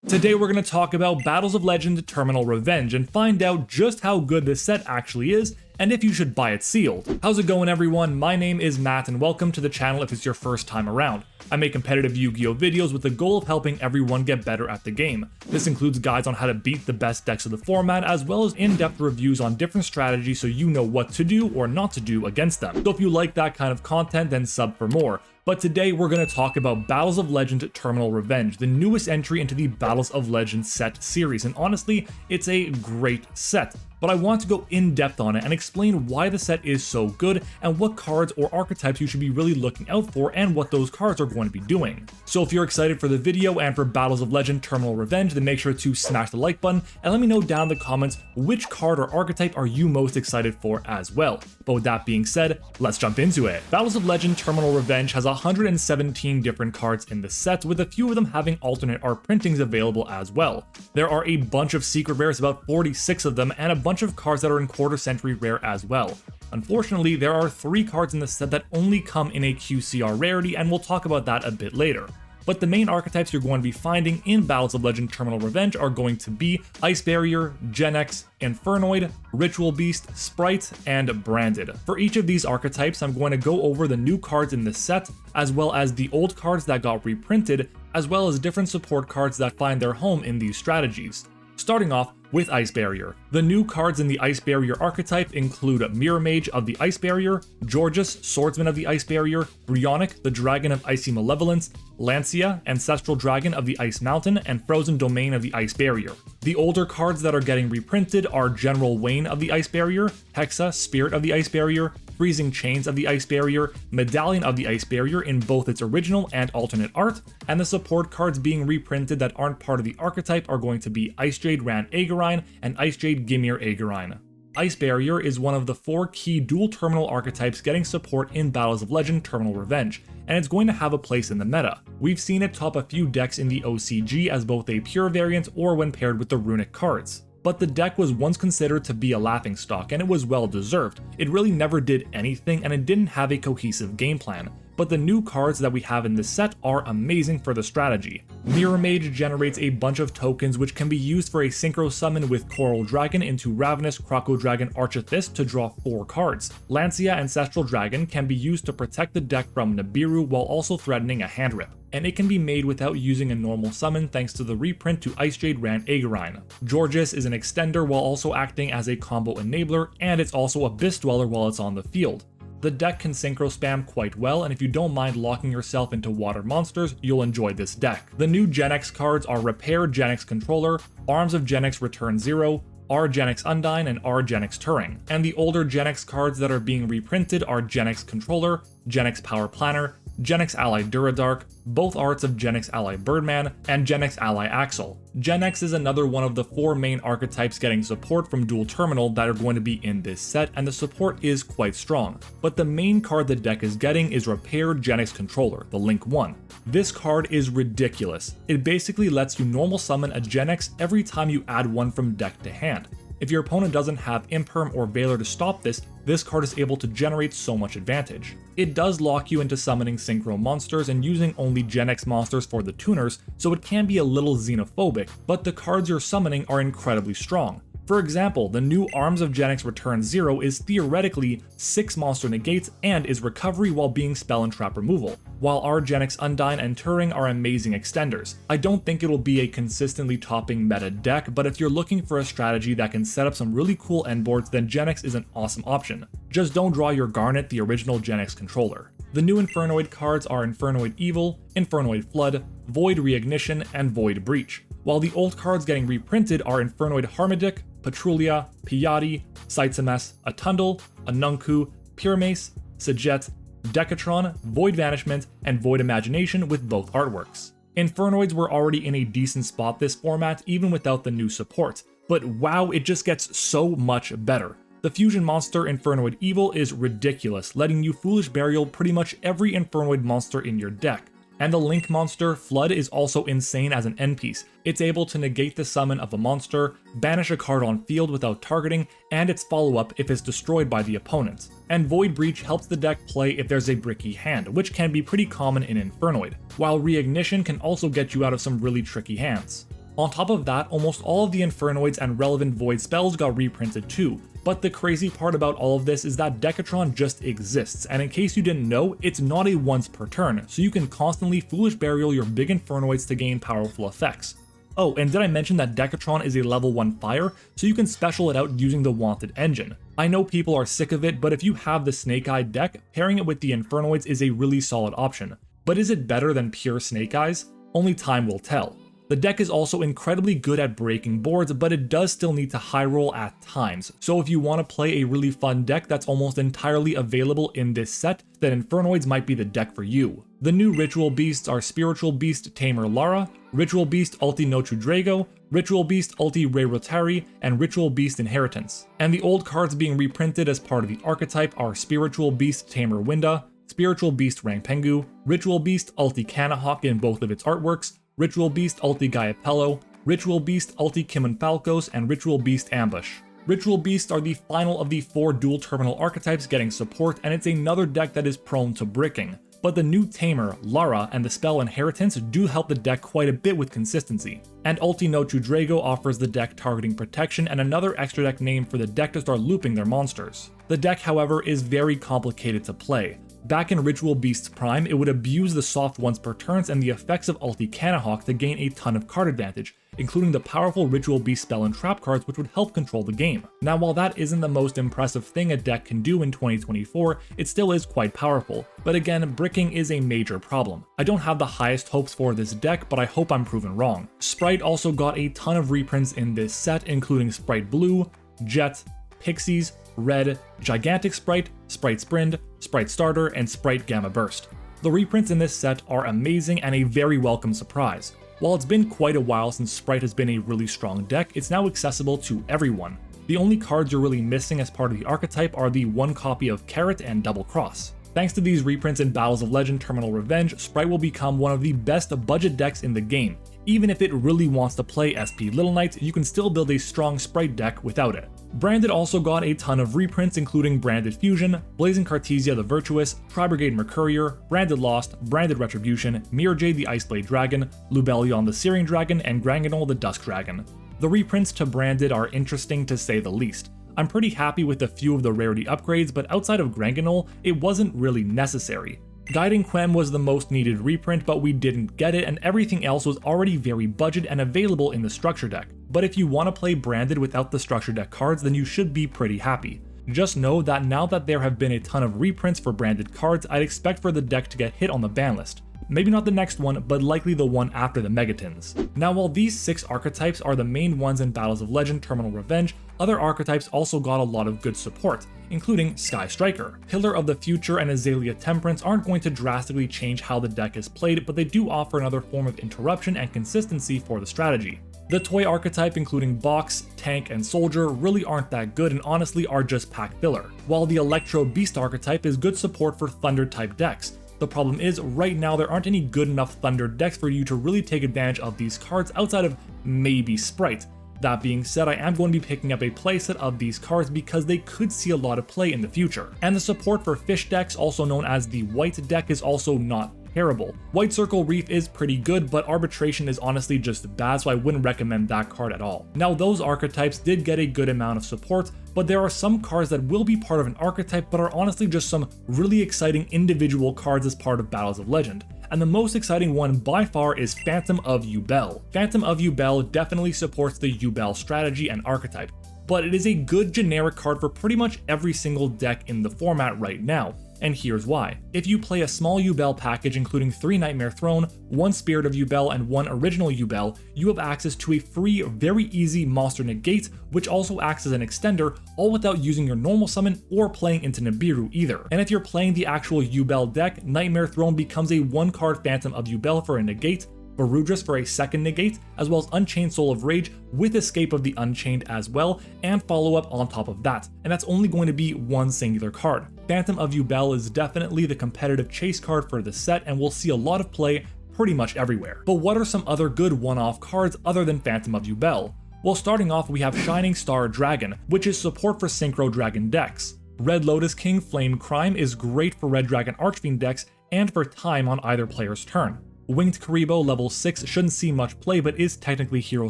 Today we're going to talk about Battles of Legend Terminal Revenge and find out just how good this set actually is and if you should buy it sealed. How's it going, everyone? My name is Matt and welcome to the channel if it's your first time around. I make competitive Yu-Gi-Oh videos with the goal of helping everyone get better at the game. This includes guides on how to beat the best decks of the format, as well as in-depth reviews on different strategies so you know what to do or not to do against them. So if you like that kind of content, then sub for more. But today we're going to talk about Battles of Legend Terminal Revenge, the newest entry into the Battles of Legend set series, and honestly, it's a great set. But I want to go in depth on it and explain why the set is so good and what cards or archetypes you should be really looking out for and what those cards are going to be doing. So if you're excited for the video and for Battles of Legend Terminal Revenge, then make sure to smash the like button and let me know down in the comments which card or archetype are you most excited for as well. But with that being said, let's jump into it. Battles of Legend Terminal Revenge has 117 different cards in the set, with a few of them having alternate art printings available as well. There are a bunch of secret rares, about 46 of them, and a bunch of cards that are in quarter century rare as well. Unfortunately, there are 3 cards in the set that only come in a QCR rarity, and we'll talk about that a bit later. But the main archetypes you're going to be finding in Battles of Legend Terminal Revenge are going to be Ice Barrier, Genex, Infernoid, Ritual Beast, Spright, and Branded. For each of these archetypes, I'm going to go over the new cards in the set, as well as the old cards that got reprinted, as well as different support cards that find their home in these strategies. Starting off with Ice Barrier. The new cards in the Ice Barrier archetype include Mirror Mage of the Ice Barrier, Georges, Swordsman of the Ice Barrier, Brionic, the Dragon of Icy Malevolence, Lancia, Ancestral Dragon of the Ice Mountain, and Frozen Domain of the Ice Barrier. The older cards that are getting reprinted are General Wayne of the Ice Barrier, Hexa, Spirit of the Ice Barrier, Freezing Chains of the Ice Barrier, Medallion of the Ice Barrier in both its original and alternate art, and the support cards being reprinted that aren't part of the archetype are going to be Ice Jade Ran Aegirine and Ice Jade Gimir Aegirine. Ice Barrier is one of the 4 key dual terminal archetypes getting support in Battles of Legend Terminal Revenge, and it's going to have a place in the meta. We've seen it top a few decks in the OCG as both a pure variant or when paired with the runic cards. But the deck was once considered to be a laughingstock, and it was well deserved. It really never did anything, and it didn't have a cohesive game plan. But the new cards that we have in this set are amazing for the strategy. Mirror Mage generates a bunch of tokens which can be used for a synchro summon with Coral Dragon into Ravenous Croco Dragon Archithist to draw 4 cards. Lancia Ancestral Dragon can be used to protect the deck from Nibiru while also threatening a hand rip, and it can be made without using a normal summon thanks to the reprint to Ice Jade Ran Aegirine. Georges is an extender while also acting as a combo enabler, and it's also Abyss Dweller while it's on the field. The deck can synchro spam quite well, and if you don't mind locking yourself into water monsters, you'll enjoy this deck. The new Genex cards are Repair Genex Controller, Arms of Genex Return 0, R Genex Undyne, and R Genex Turing. And the older Genex cards that are being reprinted are Genex Controller, Genex Power Planner, Genex Ally Duradark, both arts of Genex Ally Birdman, and Genex Ally Axel. Genex is another one of the 4 main archetypes getting support from Dual Terminal that are going to be in this set, and the support is quite strong. But the main card the deck is getting is Repair Genex Controller, the Link 1. This card is ridiculous. It basically lets you normal summon a Genex every time you add one from deck to hand. If your opponent doesn't have Imperm or Veiler to stop this, this card is able to generate so much advantage. It does lock you into summoning synchro monsters and using only Genex monsters for the tuners, so it can be a little xenophobic, but the cards you're summoning are incredibly strong. For example, the new Arms of Genex Return 0 is theoretically 6 monster negates and is recovery while being spell and trap removal, while our Genex Undyne and Turing are amazing extenders. I don't think it'll be a consistently topping meta deck, but if you're looking for a strategy that can set up some really cool endboards, then Genex is an awesome option. Just don't draw your Garnet, the original Genex controller. The new Infernoid cards are Infernoid Evil, Infernoid Flood, Void Reignition, and Void Breach, while the old cards getting reprinted are Infernoid Harmadic, Patrulia, Piatti, Sitsames, Atundel, Anunku, Pyramace, Sajet, Decatron, Void Vanishment, and Void Imagination with both artworks. Infernoids were already in a decent spot this format even without the new support, but wow, it just gets so much better. The fusion monster Infernoid Evil is ridiculous, letting you Foolish Burial pretty much every Infernoid monster in your deck. And the Link monster, Flood, is also insane as an end piece. It's able to negate the summon of a monster, banish a card on field without targeting, and its follow-up if it's destroyed by the opponent. And Void Breach helps the deck play if there's a bricky hand, which can be pretty common in Infernoid, while Reignition can also get you out of some really tricky hands. On top of that, almost all of the Infernoids and relevant Void spells got reprinted too. But the crazy part about all of this is that Decatron just exists, and in case you didn't know, it's not a once per turn, so you can constantly Foolish Burial your big Infernoids to gain powerful effects. Oh, and did I mention that Decatron is a level 1 fire, so you can special it out using the Wanted engine. I know people are sick of it, but if you have the Snake Eye deck, pairing it with the Infernoids is a really solid option. But is it better than pure Snake Eyes? Only time will tell. The deck is also incredibly good at breaking boards, but it does still need to high roll at times. So if you want to play a really fun deck that's almost entirely available in this set, then Infernoids might be the deck for you. The new Ritual Beasts are Spiritual Beast Tamer Lara, Ritual Beast Ulti Nochu Drago, Ritual Beast Ulti Rei Rotari, and Ritual Beast Inheritance. And the old cards being reprinted as part of the archetype are Spiritual Beast Tamer Winda, Spiritual Beast Rangpengu, Ritual Beast Ulti Kanahawk in both of its artworks, Ritual Beast Ulti Gaiapello, Ritual Beast Ulti Kimun Falcos, and Ritual Beast Ambush. Ritual Beasts are the final of the 4 dual terminal archetypes getting support, and it's another deck that is prone to bricking. But the new Tamer, Lara, and the spell Inheritance do help the deck quite a bit with consistency. And Ulti Nochu Drago offers the deck targeting protection and another extra deck name for the deck to start looping their monsters. The deck, however, is very complicated to play. Back in Ritual Beasts Prime, it would abuse the soft once per turns and the effects of Ulti Kanahawk to gain a ton of card advantage, including the powerful Ritual Beast spell and trap cards which would help control the game. Now while that isn't the most impressive thing a deck can do in 2024, it still is quite powerful, but again, bricking is a major problem. I don't have the highest hopes for this deck, but I hope I'm proven wrong. Spright also got a ton of reprints in this set, including Spright Blue, Jet, Pixies, Red, Gigantic Spright, Spright Sprint, Spright Starter, and Spright Gamma Burst. The reprints in this set are amazing and a very welcome surprise. While it's been quite a while since Spright has been a really strong deck, it's now accessible to everyone. The only cards you're really missing as part of the archetype are the 1 copy of Carrot and Double Cross. Thanks to these reprints in Battles of Legend Terminal Revenge, Spright will become one of the best budget decks in the game. Even if it really wants to play SP Little Knights, you can still build a strong Spright deck without it. Branded also got a ton of reprints, including Branded Fusion, Blazing Cartesia the Virtuous, Tri-Brigade Mercurier, Branded Lost, Branded Retribution, Mirajade the Iceblade Dragon, Lubellion the Searing Dragon, and Granganol the Dusk Dragon. The reprints to Branded are interesting to say the least. I'm pretty happy with a few of the rarity upgrades, but outside of Granganol, it wasn't really necessary. Guiding Quem was the most needed reprint, but we didn't get it, and everything else was already very budget and available in the structure deck. But if you want to play Branded without the structure deck cards, then you should be pretty happy. Just know that now that there have been a ton of reprints for Branded cards, I'd expect for the deck to get hit on the ban list. Maybe not the next one, but likely the one after the Megatons. Now while these 6 archetypes are the main ones in Battles of Legend Terminal Revenge, other archetypes also got a lot of good support, including Sky Striker. Pillar of the Future and Azalea Temperance aren't going to drastically change how the deck is played, but they do offer another form of interruption and consistency for the strategy. The toy archetype, including Box, Tank, and Soldier, really aren't that good and honestly are just pack filler, while the Electro Beast archetype is good support for Thunder type decks. The problem is, right now there aren't any good enough Thunder decks for you to really take advantage of these cards outside of maybe Spright. That being said, I am going to be picking up a playset of these cards because they could see a lot of play in the future. And the support for fish decks, also known as the white deck, is also not terrible. White Circle Reef is pretty good, but Arbitration is honestly just bad, so I wouldn't recommend that card at all. Now those archetypes did get a good amount of support, but there are some cards that will be part of an archetype but are honestly just some really exciting individual cards as part of Battles of Legend. And the most exciting one by far is Phantom of Yubel. Phantom of Yubel definitely supports the Yubel strategy and archetype, but it is a good generic card for pretty much every single deck in the format right now. And here's why. If you play a small Yubel package including 3 Nightmare Throne, 1 Spirit of Yubel, and 1 Original Yubel, you have access to a free, very easy Monster Negate, which also acts as an extender, all without using your normal summon or playing into Nibiru either. And if you're playing the actual Yubel deck, Nightmare Throne becomes a 1-card Phantom of Yubel for a negate, Barudris for a second negate, as well as Unchained Soul of Rage with Escape of the Unchained as well, and follow-up on top of that, and that's only going to be 1 singular card. Phantom of Yubel is definitely the competitive chase card for the set and will see a lot of play pretty much everywhere. But what are some other good one-off cards other than Phantom of Yubel? Well, starting off we have Shining Star Dragon, which is support for Synchro Dragon decks. Red Lotus King Flame Crime is great for Red Dragon Archfiend decks and for time on either player's turn. Winged Karibo level 6 shouldn't see much play but is technically hero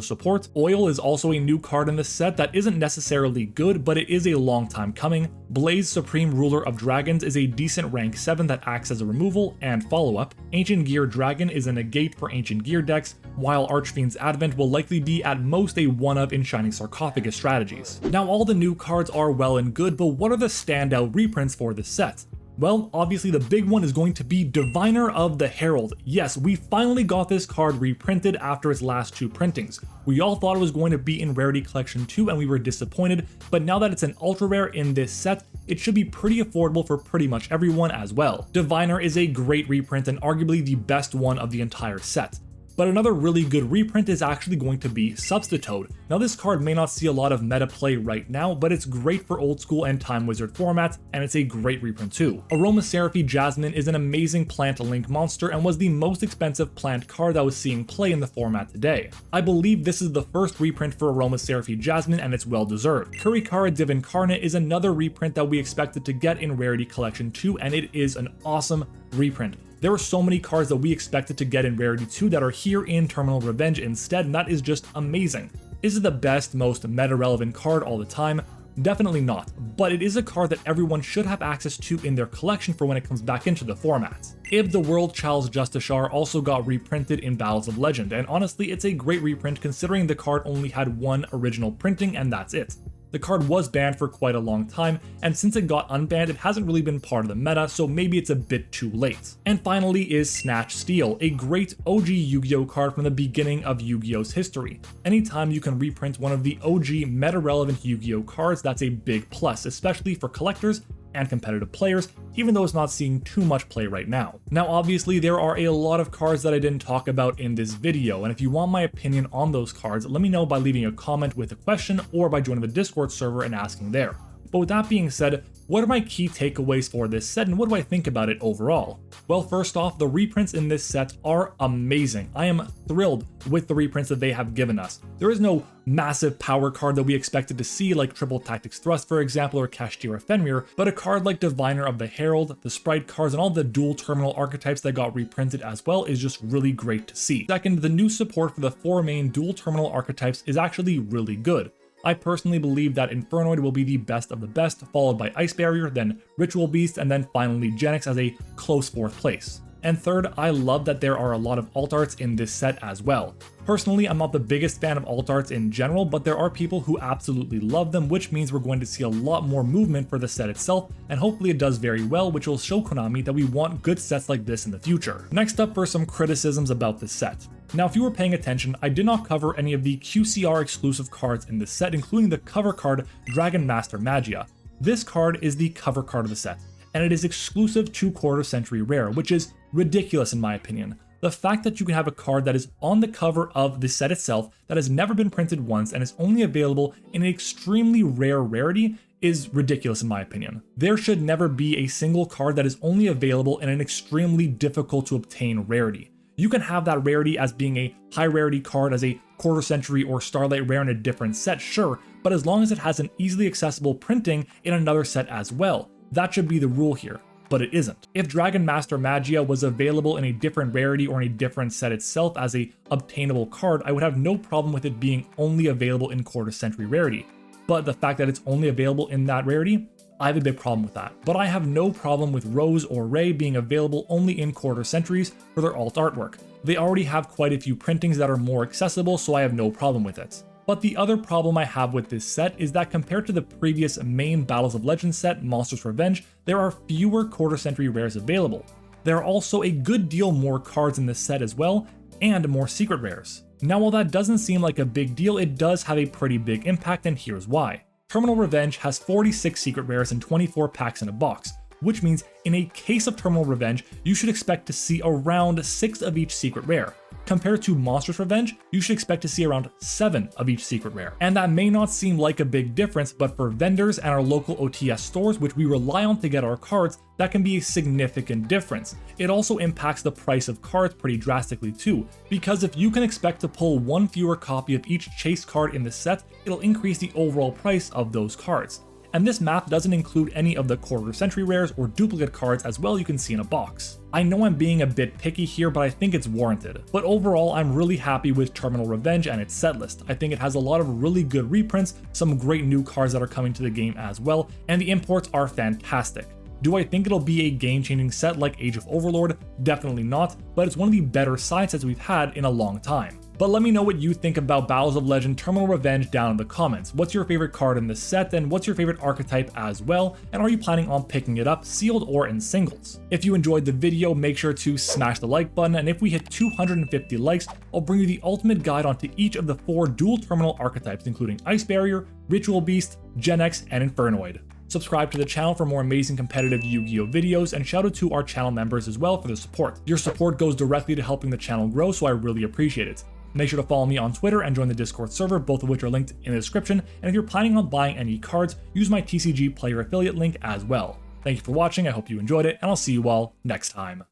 support. Oil is also a new card in the set that isn't necessarily good, but it is a long time coming. Blaze Supreme Ruler of Dragons is a decent rank 7 that acts as a removal and follow-up. Ancient Gear Dragon is a negate for Ancient Gear decks, while Archfiend's Advent will likely be at most a 1-of in Shining Sarcophagus strategies. Now all the new cards are well and good, but what are the standout reprints for this set? Well, obviously the big one is going to be Diviner of the Herald. Yes, we finally got this card reprinted after its last 2 printings. We all thought it was going to be in Rarity Collection 2 and we were disappointed, but now that it's an ultra rare in this set, it should be pretty affordable for pretty much everyone as well. Diviner is a great reprint and arguably the best one of the entire set. But another really good reprint is actually going to be Substitoad. Now this card may not see a lot of meta play right now, but it's great for old school and Time Wizard formats, and it's a great reprint too. Aromatherapy Jasmine is an amazing plant link monster and was the most expensive plant card that was seeing play in the format today. I believe this is the first reprint for Aromatherapy Jasmine and it's well deserved. Kurikara Div Incarnate is another reprint that we expected to get in Rarity Collection 2, and it is an awesome reprint. There are so many cards that we expected to get in Rarity 2 that are here in Terminal Revenge instead, and that is just amazing. Is it the best, most meta-relevant card all the time? Definitely not, but it is a card that everyone should have access to in their collection for when it comes back into the format. Ib the World Child's Justiciar also got reprinted in Battles of Legend, and honestly it's a great reprint considering the card only had 1 original printing and that's it. The card was banned for quite a long time, and since it got unbanned, it hasn't really been part of the meta, so maybe it's a bit too late. And finally is Snatch Steel, a great OG Yu-Gi-Oh card from the beginning of Yu-Gi-Oh's history. Anytime you can reprint one of the OG meta-relevant Yu-Gi-Oh cards, that's a big plus, especially for collectors and competitive players, even though it's not seeing too much play right now. Now obviously there are a lot of cards that I didn't talk about in this video, and if you want my opinion on those cards, let me know by leaving a comment with a question or by joining the Discord server and asking there. But with that being said, what are my key takeaways for this set and what do I think about it overall? Well, first off, the reprints in this set are amazing. I am thrilled with the reprints that they have given us. There is no massive power card that we expected to see like Triple Tactics Thrust for example or Kashtira Fenrir, but a card like Diviner of the Herald, the Spright cards, and all the dual terminal archetypes that got reprinted as well is just really great to see. Second, the new support for the 4 main dual terminal archetypes is actually really good. I personally believe that Infernoid will be the best of the best, followed by Ice Barrier, then Ritual Beast, and then finally Genex as a close 4th place. And third, I love that there are a lot of alt arts in this set as well. Personally, I'm not the biggest fan of alt arts in general, but there are people who absolutely love them, which means we're going to see a lot more movement for the set itself, and hopefully it does very well, which will show Konami that we want good sets like this in the future. Next up for some criticisms about this set. Now, if you were paying attention, I did not cover any of the QCR exclusive cards in this set, including the cover card Dragon Master Magia. This card is the cover card of the set, and it is exclusive to Quarter Century Rare, which is ridiculous in my opinion. The fact that you can have a card that is on the cover of the set itself that has never been printed once and is only available in an extremely rare rarity is ridiculous in my opinion. There should never be a single card that is only available in an extremely difficult to obtain rarity. You can have that rarity as being a high rarity card as a Quarter Century or Starlight Rare in a different set, sure, but as long as it has an easily accessible printing in another set as well, that should be the rule here. But it isn't. If Dragon Master Magia was available in a different rarity or in a different set itself as a obtainable card, I would have no problem with it being only available in Quarter Century rarity. But the fact that it's only available in that rarity, I have a big problem with that. But I have no problem with Rose or Ray being available only in Quarter Centuries for their alt artwork. They already have quite a few printings that are more accessible, so I have no problem with it. But the other problem I have with this set is that compared to the previous main Battles of Legends set, Monsters Revenge, there are fewer Quarter Century rares available. There are also a good deal more cards in this set as well, and more secret rares. Now while that doesn't seem like a big deal, it does have a pretty big impact, and here's why. Terminal Revenge has 46 secret rares and 24 packs in a box, which means in a case of Terminal Revenge, you should expect to see around 6 of each secret rare. Compared to Monsters Revenge, you should expect to see around 7 of each secret rare. And that may not seem like a big difference, but for vendors and our local OTS stores, which we rely on to get our cards, that can be a significant difference. It also impacts the price of cards pretty drastically too, because if you can expect to pull 1 fewer copy of each chase card in the set, it'll increase the overall price of those cards. And this map doesn't include any of the quarter century rares or duplicate cards as well you can see in a box. I know I'm being a bit picky here, but I think it's warranted. But overall, I'm really happy with Terminal Revenge and its set list. I think it has a lot of really good reprints, some great new cards that are coming to the game as well, and the imports are fantastic. Do I think it'll be a game-changing set like Age of Overlord? Definitely not, but it's one of the better side sets we've had in a long time. But let me know what you think about Battles of Legend Terminal Revenge down in the comments. What's your favorite card in this set, and what's your favorite archetype as well? And are you planning on picking it up sealed or in singles? If you enjoyed the video, make sure to smash the like button, and if we hit 250 likes, I'll bring you the ultimate guide onto each of the 4 dual terminal archetypes, including Ice Barrier, Ritual Beast, Genex, and Infernoid. Subscribe to the channel for more amazing competitive Yu-Gi-Oh videos, and shout out to our channel members as well for their support. Your support goes directly to helping the channel grow, so I really appreciate it. Make sure to follow me on Twitter and join the Discord server, both of which are linked in the description, and if you're planning on buying any cards, use my TCG player affiliate link as well. Thank you for watching, I hope you enjoyed it, and I'll see you all next time.